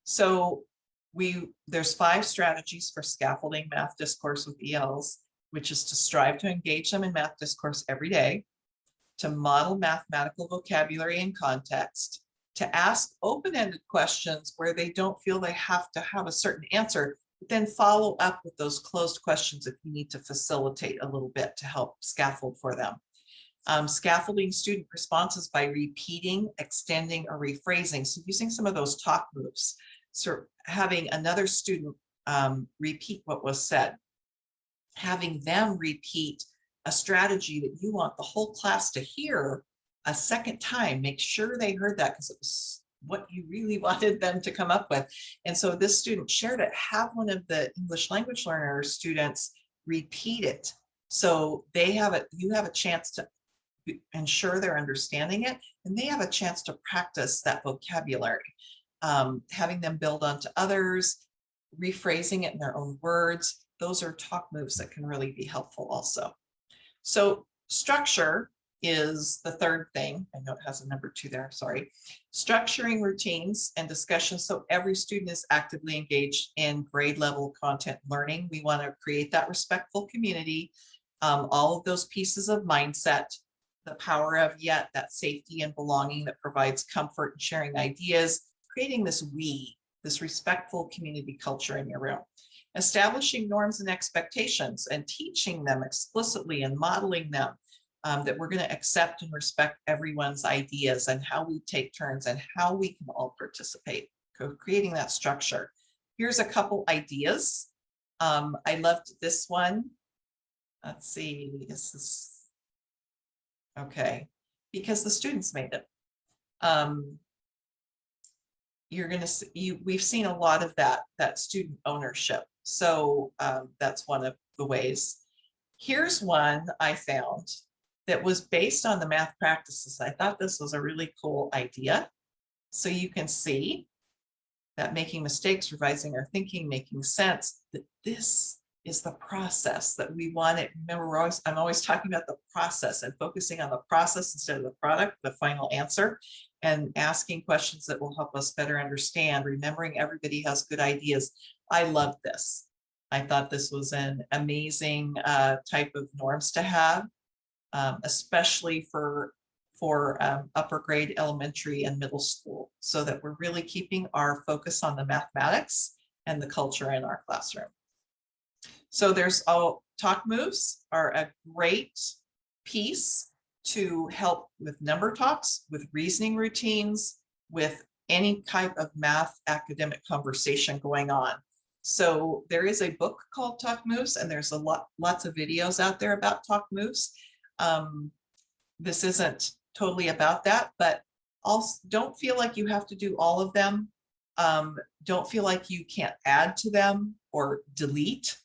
So there's 5 strategies for scaffolding math discourse with ELs, which is to strive to engage them in math discourse every day, to model mathematical vocabulary and context, to ask open-ended questions where they don't feel they have to have a certain answer, but then follow up with those closed questions if you need to facilitate a little bit to help scaffold for them. Scaffolding student responses by repeating, extending, or rephrasing. So using some of those talk moves. So having another student repeat what was said, having them repeat a strategy that you want the whole class to hear a second time. Make sure they heard that because it was what you really wanted them to come up with. And so this student shared it. Have one of the English language learner students repeat it. So they have it, you have a chance to ensure they're understanding it, and they have a chance to practice that vocabulary. Having them build onto others, rephrasing it in their own words. Those are talk moves that can really be helpful also. So structure is the third thing. I know it has a number 2 there, sorry. Structuring routines and discussions so every student is actively engaged in grade level content learning. We want to create that respectful community, all of those pieces of mindset, the power of yet, that safety and belonging that provides comfort and sharing ideas, creating this respectful community culture in your room. Establishing norms and expectations and teaching them explicitly and modeling them that we're going to accept and respect everyone's ideas and how we take turns and how we can all participate. Creating that structure. Here's a couple ideas. I loved this one. Let's see, this is okay, because the students made it. You're going to see, we've seen a lot of that student ownership. So that's one of the ways. Here's one I found that was based on the math practices. I thought this was a really cool idea. So you can see that making mistakes, revising our thinking, making sense, that this is the process that we want it. Remember, I'm always talking about the process and focusing on the process instead of the product, the final answer, and asking questions that will help us better understand, remembering everybody has good ideas. I love this. I thought this was an amazing type of norms to have, especially for upper grade elementary and middle school, so that we're really keeping our focus on the mathematics and the culture in our classroom. So there's talk moves are a great piece to help with number talks, with reasoning routines, with any type of math academic conversation going on. So there is a book called Talk Moves, and there's lots of videos out there about talk moves. This isn't totally about that, but also don't feel like you have to do all of them. Don't feel like you can't add to them or delete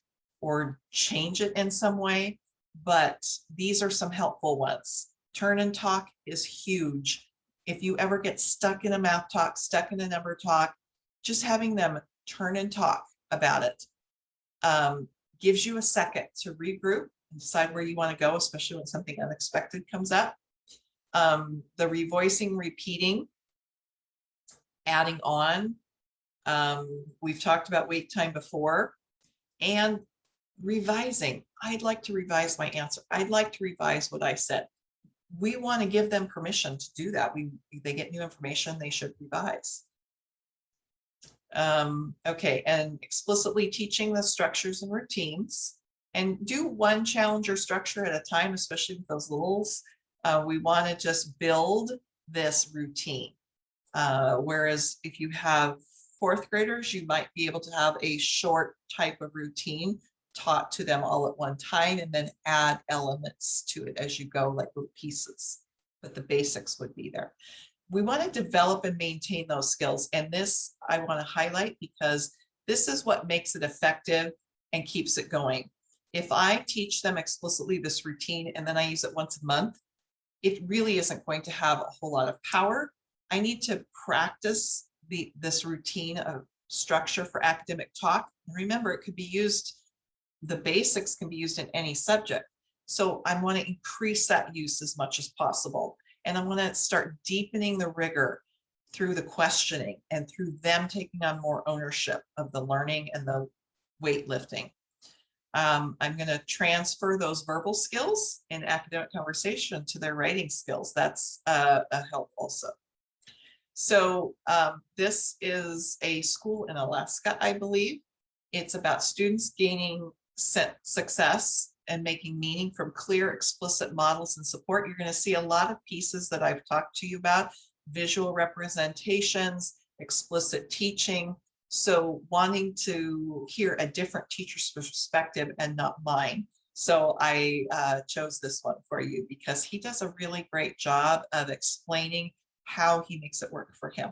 or change it in some way, but these are some helpful ones. Turn and talk is huge. If you ever get stuck in a math talk, stuck in a number talk, just having them turn and talk about it gives you a second to regroup and decide where you want to go, especially when something unexpected comes up. The revoicing, repeating, adding on. We've talked about wait time before, and revising. I'd like to revise my answer. I'd like to revise what I said. We want to give them permission to do that. They get new information, they should revise. Okay, and explicitly teaching the structures and routines, and do one challenge or structure at a time, especially with those littles. We want to just build this routine. Whereas if you have 4th graders, you might be able to have a short type of routine taught to them all at one time, and then add elements to it as you go, like little pieces, but the basics would be there. We want to develop and maintain those skills, and this I want to highlight because this is what makes it effective and keeps it going. If I teach them explicitly this routine and then I use it once a month, it really isn't going to have a whole lot of power. I need to practice this routine of structure for academic talk. And remember, it could be used, the basics can be used in any subject. So I want to increase that use as much as possible. And I want to start deepening the rigor. through the questioning and through them taking on more ownership of the learning and the weightlifting. I'm going to transfer those verbal skills in academic conversation to their writing skills. That's a help also. So this is a school in Alaska, I believe. It's about students gaining success and making meaning from clear, explicit models and support. You're going to see a lot of pieces that I've talked to you about, visual representations, explicit teaching. So wanting to hear a different teacher's perspective and not mine. So I chose this one for you because he does a really great job of explaining how he makes it work for him.